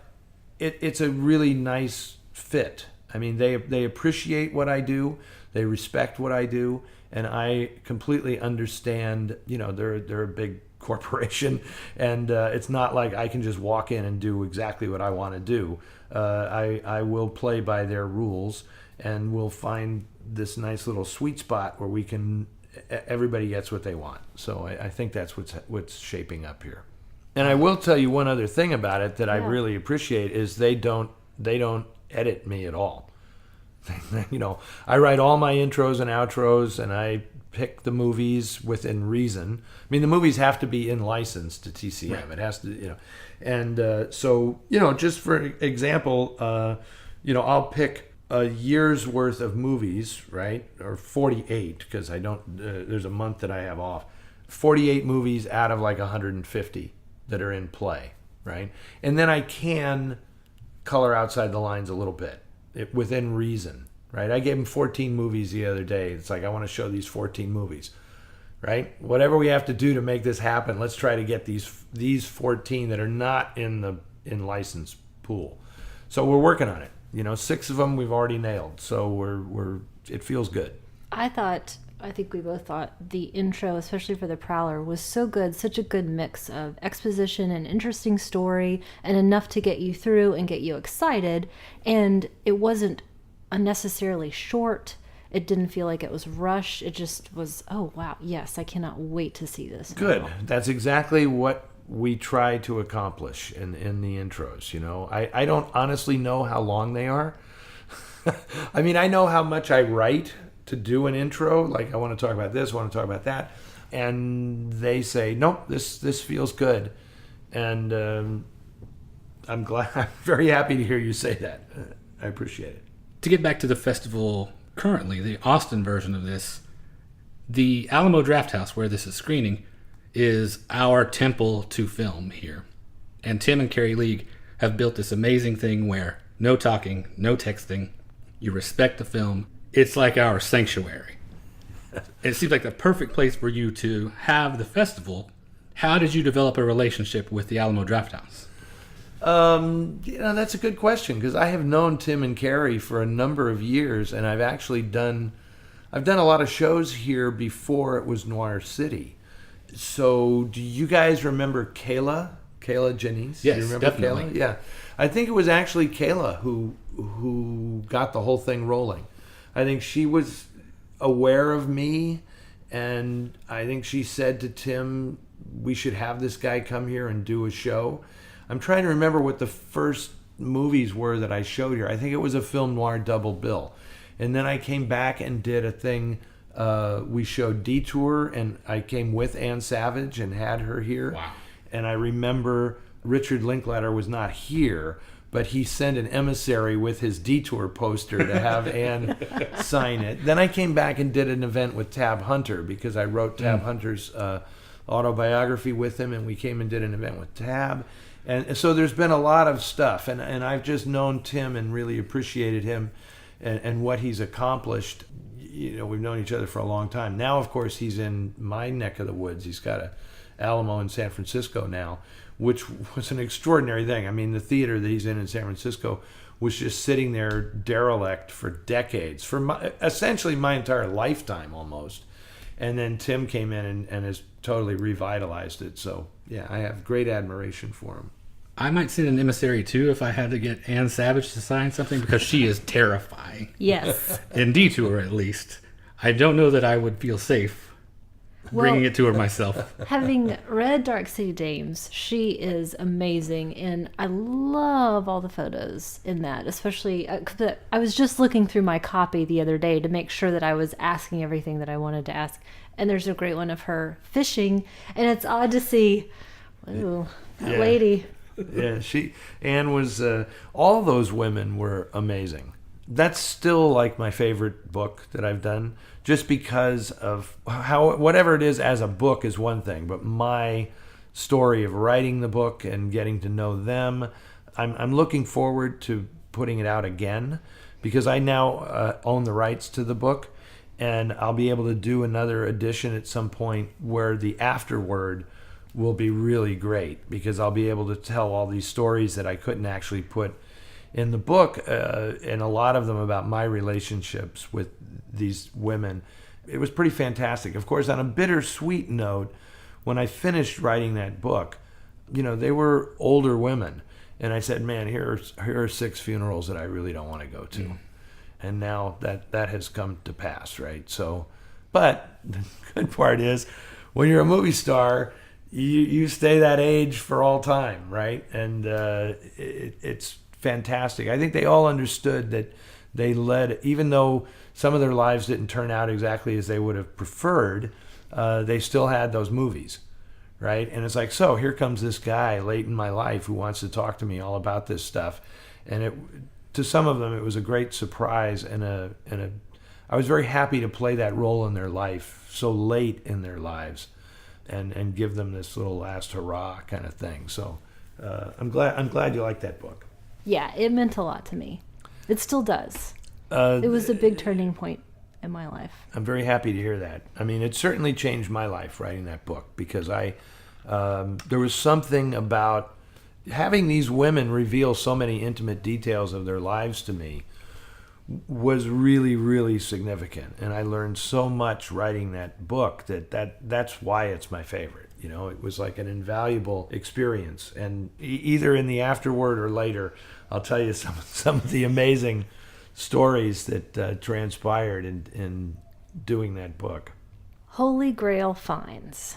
it's a really nice fit. I mean, they appreciate what I do, they respect what I do, and I completely understand, they're a big corporation, and it's not like I can just walk in and do exactly what I want to do. I will play by their rules, and we'll find this nice little sweet spot where everybody gets what they want. So I think that's what's shaping up here. And I will tell you one other thing about it that I really appreciate is they don't edit me at all. I write all my intros and outros, and I pick the movies within reason. I mean, the movies have to be in license to TCM. Right. It has to, and so just for example, I'll pick a year's worth of movies, right? Or 48, because I don't, there's a month that I have off. 48 movies out of like 150 that are in play, right? And then I can color outside the lines a little bit, within reason, right? I gave him 14 movies the other day. It's like, I want to show these 14 movies, right? Whatever we have to do to make this happen, let's try to get these 14 that are not in license pool. So we're working on it. 6 of them we've already nailed. So it feels good. I think we both thought the intro, especially for The Prowler, was so good, such a good mix of exposition and interesting story, and enough to get you through and get you excited. And it wasn't unnecessarily short. It didn't feel like it was rushed. It just was, oh, wow, yes, I cannot wait to see this. Good. Now. That's exactly what we try to accomplish in the intros. I don't honestly know how long they are. I mean, I know how much I write to do an intro, like I want to talk about this, I want to talk about that, and they say, nope, this feels good, and I'm very happy to hear you say that. I appreciate it. To get back to the festival currently, the Austin version of this, the Alamo Drafthouse, where this is screening, is our temple to film here, and Tim and Carrie League have built this amazing thing where no talking, no texting, you respect the film. It's like our sanctuary. It seems like the perfect place for you to have the festival. How did you develop a relationship with the Alamo Drafthouse? That's a good question, because I have known Tim and Carrie for a number of years, and I've actually done a lot of shows here before it was Noir City. So do you guys remember Kayla Janice? Yes, do you remember definitely. Kayla? Yeah. I think it was actually Kayla who got the whole thing rolling. I think she was aware of me, and I think she said to Tim, we should have this guy come here and do a show. I'm trying to remember what the first movies were that I showed here. I think it was a film noir double bill. And then I came back and did a thing, we showed Detour, and I came with Ann Savage and had her here. Wow. And I remember Richard Linklater was not here, but he sent an emissary with his Detour poster to have Ann sign it. Then I came back and did an event with Tab Hunter, because I wrote Tab Hunter's autobiography with him, and we came and did an event with Tab. And so there's been a lot of stuff, and I've just known Tim and really appreciated him and what he's accomplished. We've known each other for a long time. Now, of course, he's in my neck of the woods. He's got a Alamo in San Francisco now, which was an extraordinary thing. I mean, the theater that he's in San Francisco was just sitting there derelict for decades, for essentially my entire lifetime almost. And then Tim came in and has totally revitalized it. So, yeah, I have great admiration for him. I might send an emissary too if I had to get Ann Savage to sign something, because she is terrifying. Yes. In Detour, at least. I don't know that I would feel safe bringing it to her myself. Having read Dark City Dames, she is amazing, and I love all the photos in that, especially I was just looking through my copy the other day to make sure that I was asking everything that I wanted to ask, and there's a great one of her fishing, and it's odd to see, ooh, that lady. Yeah, Anne was, all those women were amazing. That's still like my favorite book that I've done, just because of how, whatever it is as a book is one thing, but my story of writing the book and getting to know them, I'm looking forward to putting it out again, because I now own the rights to the book, and I'll be able to do another edition at some point where the afterword will be really great, because I'll be able to tell all these stories that I couldn't actually put in the book, and a lot of them about my relationships with these women. It was pretty fantastic. Of course, on a bittersweet note, when I finished writing that book, they were older women, and I said, man, here are 6 funerals that I really don't want to go to. And now that has come to pass, right? So, but the good part is, when you're a movie star, you stay that age for all time, right? And it's fantastic. I think they all understood that they led, even though some of their lives didn't turn out exactly as they would have preferred, they still had those movies, right? And it's like, so here comes this guy late in my life who wants to talk to me all about this stuff. And to some of them, it was a great surprise, and I was very happy to play that role in their life so late in their lives, and give them this little last hurrah kind of thing. So I'm glad you like that book. Yeah, it meant a lot to me. It still does. Uh, It was a big turning point in my life. I'm very happy to hear that. I mean, it certainly changed my life writing that book, because there was something about having these women reveal so many intimate details of their lives to me was really, really significant. And I learned so much writing that book that's why it's my favorite. You know, it was like an invaluable experience. And either in the afterword or later, I'll tell you some of the amazing stories that transpired in doing that book. Holy Grail finds.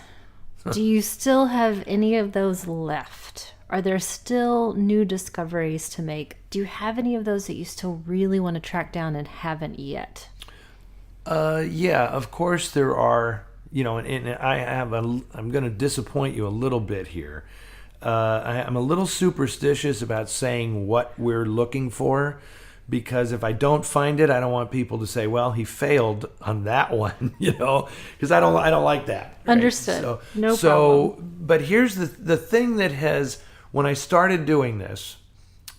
Do you still have any of those left? Are there still new discoveries to make? Do you have any of those that you still really want to track down and haven't yet? Yeah, of course there are. You know, and I'm going to disappoint you a little bit here. I'm a little superstitious about saying what we're looking for, because if I don't find it, I don't want people to say, "Well, he failed on that one," you know, because I don't like that. Right? Understood. No problem. But here's the thing that has, when I started doing this,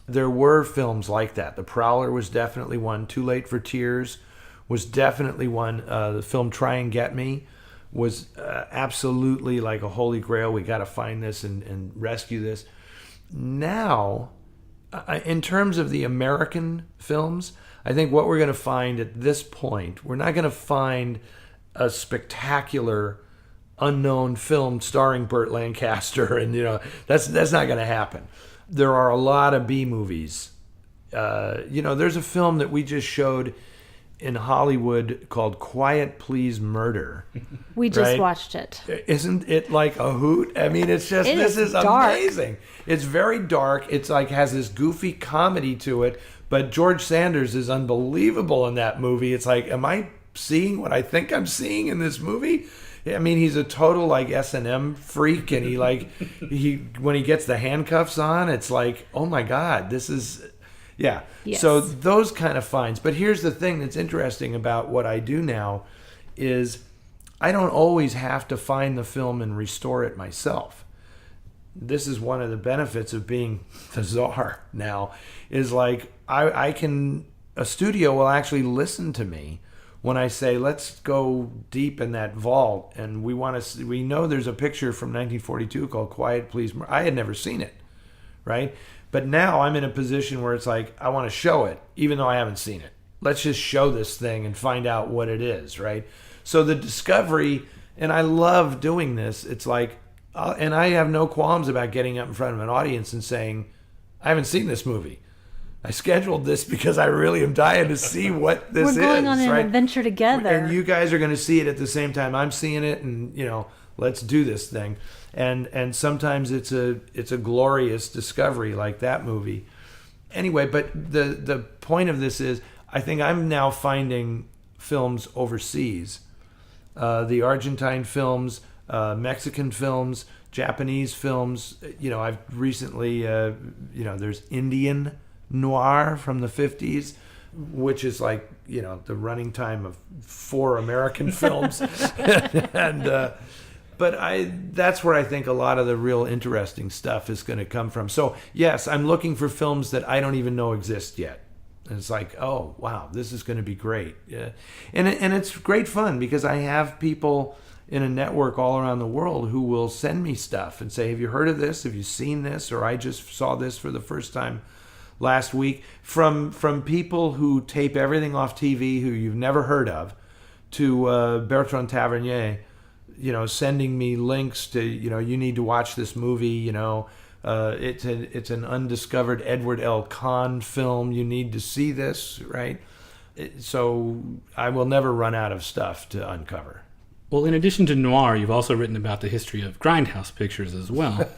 there were films like that. The Prowler was definitely one. Too Late for Tears was definitely one. The film Try and Get Me was absolutely like a holy grail. We got to find this and rescue this. Now, in terms of the American films, I think what we're going to find at this point, we're not going to find a spectacular unknown film starring Burt Lancaster, and you know that's not going to happen. There are a lot of B movies. You know, there's a film that we just showed in Hollywood called Quiet Please Murder. We just right? watched it. Isn't it like a hoot? I mean, it's just, this is dark. amazing. It's very dark. It's like has this goofy comedy to it, but George Sanders is unbelievable in that movie. It's like, am I seeing what I think I'm seeing in this movie? I mean, he's a total like S&M freak, and he when he gets the handcuffs on, it's like, oh my God, this is, yeah. Yes. So those kind of finds. But here's the thing that's interesting about what I do now is I don't always have to find the film and restore it myself. This is one of the benefits of being the czar now, is like I can, a studio will actually listen to me when I say, let's go deep in that vault, and we know there's a picture from 1942 called Quiet Please Murder. I had never seen it, right? But now I'm in a position where it's like, I want to show it, even though I haven't seen it. Let's just show this thing and find out what it is, right? So the discovery, and I love doing this, it's like, and I have no qualms about getting up in front of an audience and saying, I haven't seen this movie. I scheduled this because I really am dying to see what this is. We're going on an right? adventure together. And you guys are going to see it at the same time I'm seeing it, and you know, let's do this thing. And sometimes it's a glorious discovery like that movie. Anyway, but the point of this is, I think I'm now finding films overseas, the Argentine films, Mexican films, Japanese films. You know, I've recently, there's Indian Noir from the 50s, which is like, you know, the running time of 4 American films. But that's where I think a lot of the real interesting stuff is going to come from. So, yes, I'm looking for films that I don't even know exist yet. And it's like, oh, wow, this is going to be great. Yeah. And it's great fun because I have people in a network all around the world who will send me stuff and say, have you heard of this? Have you seen this? Or I just saw this for the first time last week. From people who tape everything off TV who you've never heard of, to Bertrand Tavernier, you know, sending me links to, you know, you need to watch this movie, you know, it's an undiscovered Edward L. Kahn film, you need to see this, right? So I will never run out of stuff to uncover. Well, in addition to noir, you've also written about the history of grindhouse pictures as well.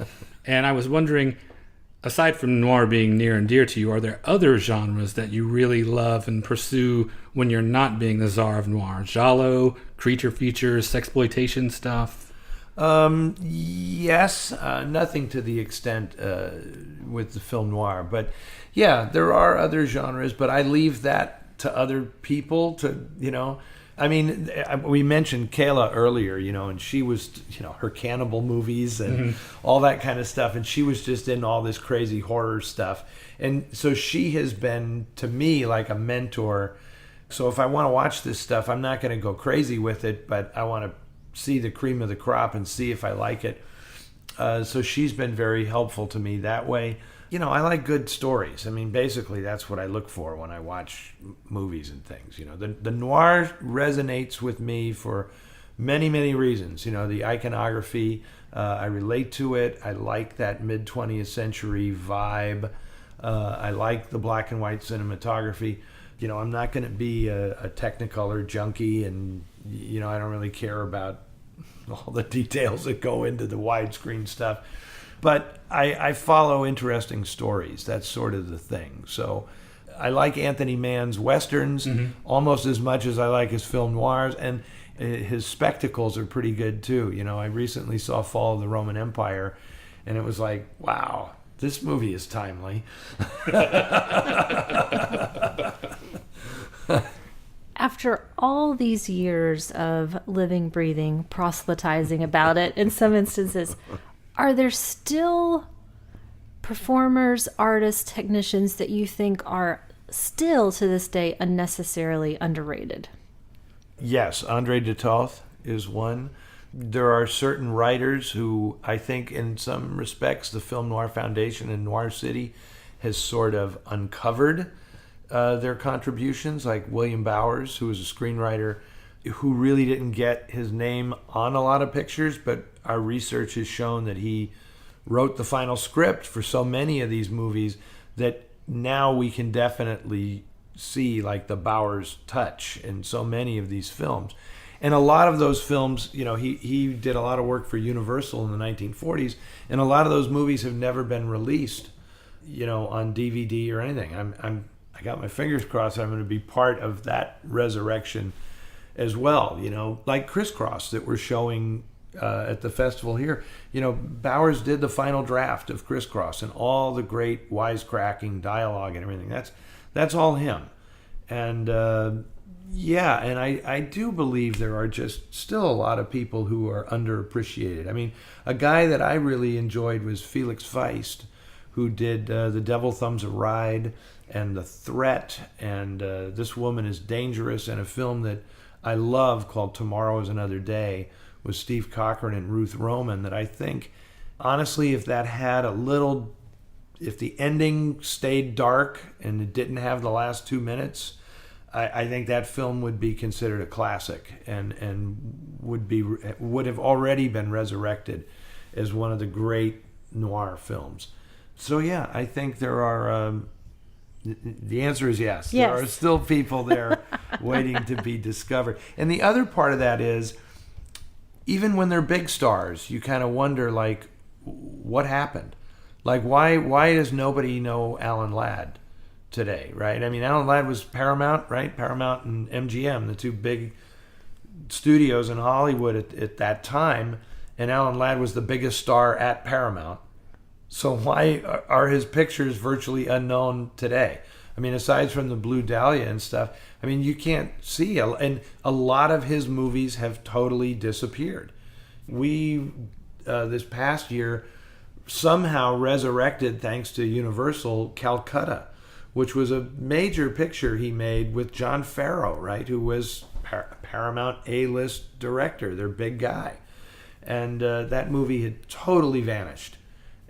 And I was wondering, aside from noir being near and dear to you, are there other genres that you really love and pursue when you're not being the czar of noir? Giallo, creature features, sexploitation stuff? Yes, nothing to the extent with the film noir. But yeah, there are other genres, but I leave that to other people to, you know. I mean, we mentioned Kayla earlier, and she was, her cannibal movies and all that kind of stuff. And she was just in all this crazy horror stuff. And so she has been, to me, like a mentor. So if I want to watch this stuff, I'm not going to go crazy with it, but I want to see the cream of the crop and see if I like it. So she's been very helpful to me that way. I like good stories. I mean, basically, that's what I look for when I watch movies and things. The noir resonates with me for many, many reasons. The iconography, I relate to it. I like that mid-20th century vibe. I like the black and white cinematography. I'm not going to be a Technicolor junkie, and, I don't really care about all the details that go into the widescreen stuff. But I follow interesting stories. That's sort of the thing. So I like Anthony Mann's Westerns almost as much as I like his film noirs. And his spectacles are pretty good, too. I recently saw Fall of the Roman Empire, and it was like, wow, this movie is timely. After all these years of living, breathing, proselytizing about it, in some instances, are there still performers, artists, technicians that you think are still to this day unnecessarily underrated? Yes, Andre de Toth is one. There are certain writers who I think in some respects the Film Noir Foundation in Noir City has sort of uncovered their contributions, like William Bowers, who was a screenwriter who really didn't get his name on a lot of pictures, but our research has shown that he wrote the final script for so many of these movies that now we can definitely see like the Bowers touch in so many of these films. And a lot of those films, he did a lot of work for Universal in the 1940s, and a lot of those movies have never been released, on DVD or anything. I got my fingers crossed I'm going to be part of that resurrection as well, like Crisscross that we're showing at the festival here. Bowers did the final draft of Crisscross and all the great wisecracking dialogue and everything. That's all him. And and I do believe there are just still a lot of people who are underappreciated. I mean, a guy that I really enjoyed was Felix Feist, who did The Devil Thumbs a Ride and The Threat and This Woman is Dangerous, and a film that I love called Tomorrow is Another Day with Steve Cochran and Ruth Roman, that I think, honestly, if the ending stayed dark and it didn't have the last 2 minutes, I think that film would be considered a classic and would have already been resurrected as one of the great noir films. So yeah, I think there are. The answer is yes. There are still people there waiting to be discovered. And the other part of that is, even when they're big stars, you kind of wonder, like, what happened? Like, why does nobody know Alan Ladd today, right? I mean, Alan Ladd was Paramount, right? Paramount and MGM, the two big studios in Hollywood at that time. And Alan Ladd was the biggest star at Paramount. So why are his pictures virtually unknown today? I mean, aside from the Blue Dahlia and stuff, I mean, you can't see. And a lot of his movies have totally disappeared. We, this past year, somehow resurrected, thanks to Universal, Calcutta, which was a major picture he made with John Farrow, right, who was Paramount A-list director, their big guy. And that movie had totally vanished.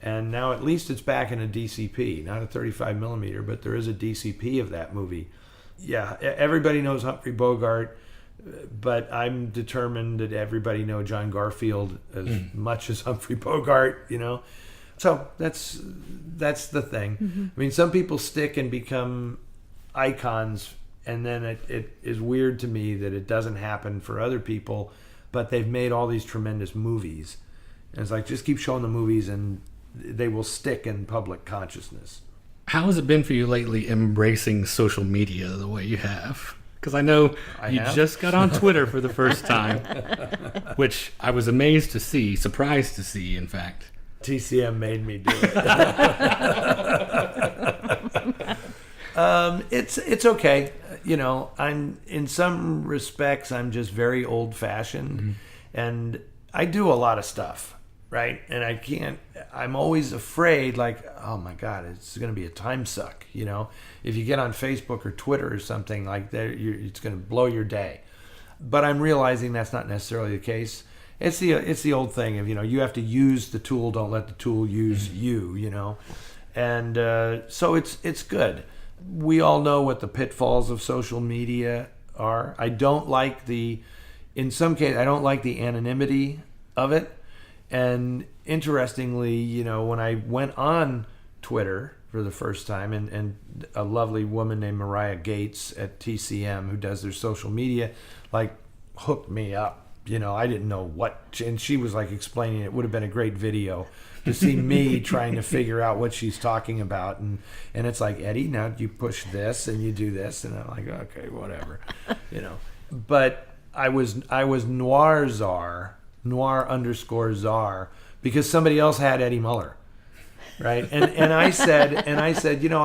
And now at least it's back in a DCP, not a 35 millimeter, but there is a DCP of that movie. Yeah, everybody knows Humphrey Bogart, but I'm determined that everybody know John Garfield as much as Humphrey Bogart, So that's the thing. Mm-hmm. I mean, some people stick and become icons, and then it is weird to me that it doesn't happen for other people, but they've made all these tremendous movies. And it's like, just keep showing the movies and they will stick in public consciousness. How has it been for you lately embracing social media the way you have? Because I know you just got on Twitter for the first time, which I was amazed to see, surprised to see, in fact. TCM made me do it. It's okay. I'm in some respects, I'm just very old fashioned, and I do a lot of stuff, right? And I'm always afraid, like, oh my God, it's going to be a time suck, if you get on Facebook or Twitter or something like that, it's going to blow your day. But I'm realizing that's not necessarily the case. It's the old thing of, you have to use the tool, don't let the tool use you, and so it's good. We all know what the pitfalls of social media are. I don't like in some cases, I don't like the anonymity of it. And interestingly, when I went on Twitter for the first time, and a lovely woman named Mariah Gates at TCM, who does their social media, like hooked me up. I didn't know what, and she was like explaining it would have been a great video to see me trying to figure out what she's talking about. And it's like, Eddie, now you push this and you do this. And I'm like, okay, whatever, But I was Noir _czar, because somebody else had Eddie Muller. Right. And I said, I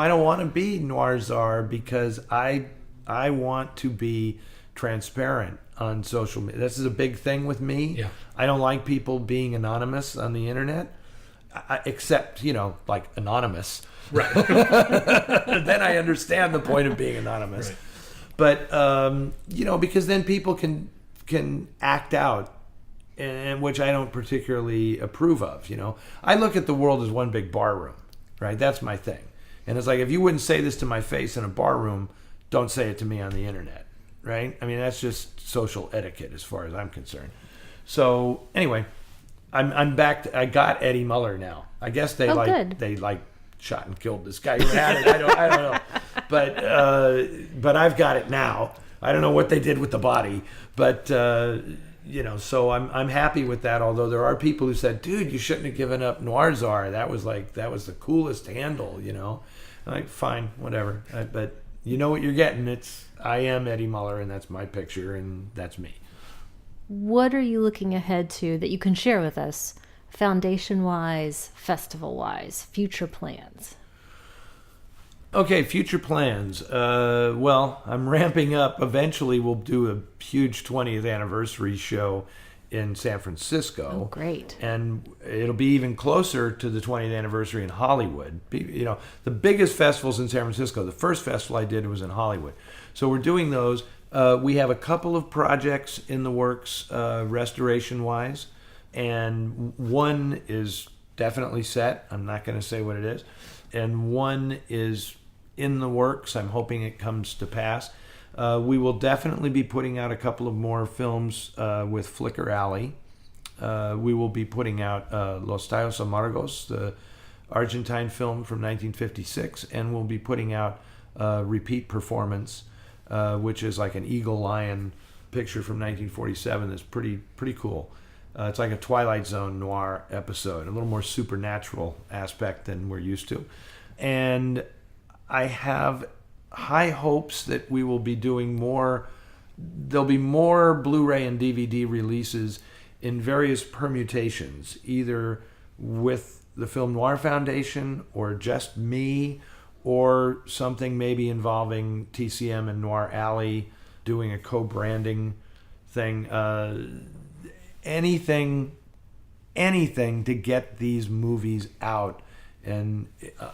don't want to be Noir czar because I want to be transparent on social media. This is a big thing with me. Yeah. I don't like people being anonymous on the internet, except, like anonymous. Right. Then I understand the point of being anonymous. Right. But, because then people can act out, and which I don't particularly approve of. I look at the world as one big bar room, right? That's my thing. And it's like, if you wouldn't say this to my face in a bar room, don't say it to me on the internet. Right? I mean, that's just social etiquette as far as I'm concerned. So anyway, I'm back. I got Eddie Muller now. I guess they shot and killed this guy who had it. I don't know. But I've got it now. I don't know what they did with the body, but so I'm happy with that. Although there are people who said, dude, you shouldn't have given up Noir czar. That was the coolest handle. I'm like, fine, whatever. But you know what you're getting. I am Eddie Muller, and that's my picture, and that's me. What are you looking ahead to that you can share with us, foundation-wise, festival-wise, future plans? Okay, future plans. Well, I'm ramping up. Eventually, we'll do a huge 20th anniversary show in San Francisco. Oh, great. And it'll be even closer to the 20th anniversary in Hollywood. The biggest festivals in San Francisco, the first festival I did was in Hollywood. So we're doing those. We have a couple of projects in the works, restoration-wise. And one is definitely set. I'm not going to say what it is. And one is in the works. I'm hoping it comes to pass. We will definitely be putting out a couple of more films with Flicker Alley. We will be putting out Los Tallos Amargos, the Argentine film from 1956, and we'll be putting out Repeat Performance, which is like an eagle-lion picture from 1947 that's pretty cool. It's like a Twilight Zone noir episode, a little more supernatural aspect than we're used to. And I have high hopes that we will be doing more. There'll be more Blu-ray and DVD releases in various permutations, either with the Film Noir Foundation or just me, or something maybe involving TCM and Noir Alley doing a co-branding thing. Anything to get these movies out and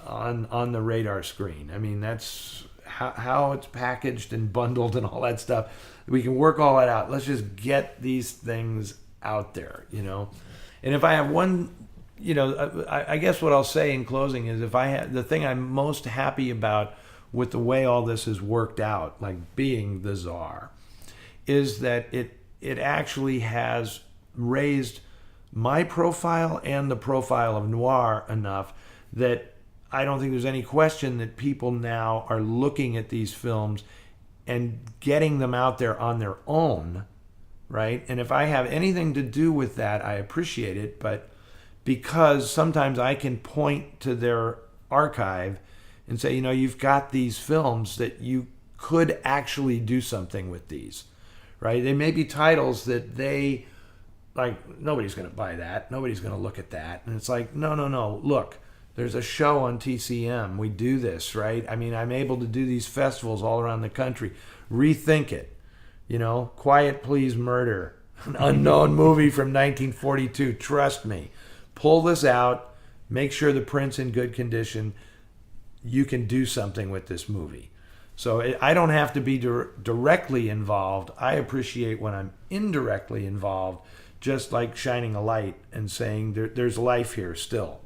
on the radar screen. I mean, that's how it's packaged and bundled and all that stuff. We can work all that out. Let's just get these things out there, And if I have one, I guess what I'll say in closing is, if I had the thing I'm most happy about with the way all this has worked out, like being the czar, is that it actually has raised my profile and the profile of noir enough that I don't think there's any question that people now are looking at these films and getting them out there on their own, right? And if I have anything to do with that, I appreciate it, but because sometimes I can point to their archive and say, you've got these films that you could actually do something with these, right? They may be titles that they, like, nobody's going to buy that. Nobody's going to look at that. And it's like, no. Look, There's a show on TCM. We do this, right? I mean, I'm able to do these festivals all around the country. Rethink it. Quiet Please Murder, an unknown movie from 1942. Trust me. Pull this out. Make sure the print's in good condition. You can do something with this movie. So I don't have to be directly involved. I appreciate when I'm indirectly involved, just like shining a light and saying there's life here still.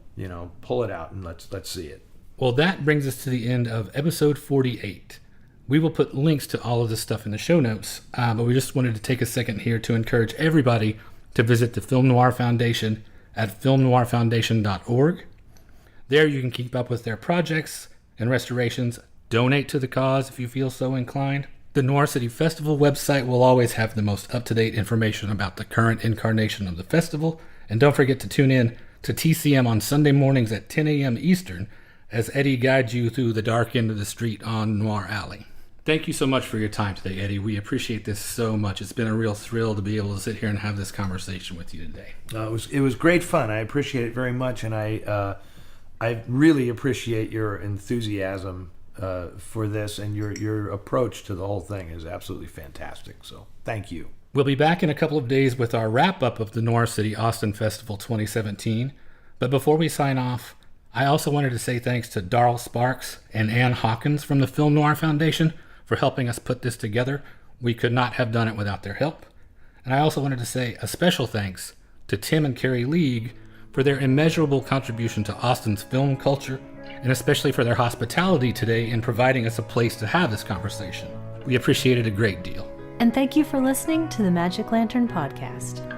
Pull it out and let's see it. Well, that brings us to the end of episode 48. We will put links to all of this stuff in the show notes, but we just wanted to take a second here to encourage everybody to visit the Film Noir Foundation at filmnoirfoundation.org. There you can keep up with their projects and restorations, donate to the cause if you feel so inclined. The Noir City Festival website will always have the most up-to-date information about the current incarnation of the festival, and don't forget to tune in to TCM on Sunday mornings at 10 a.m. Eastern as Eddie guides you through the dark end of the street on Noir Alley. Thank you so much for your time today, Eddie. We appreciate this so much. It's been a real thrill to be able to sit here and have this conversation with you today. It was great fun. I appreciate it very much, and I really appreciate your enthusiasm for this, and your approach to the whole thing is absolutely fantastic. So thank you. We'll be back in a couple of days with our wrap-up of the Noir City Austin Festival 2017. But before we sign off, I also wanted to say thanks to Darl Sparks and Ann Hawkins from the Film Noir Foundation for helping us put this together. We could not have done it without their help. And I also wanted to say a special thanks to Tim and Carrie League for their immeasurable contribution to Austin's film culture, and especially for their hospitality today in providing us a place to have this conversation. We appreciate it a great deal. And thank you for listening to the Magic Lantern Podcast.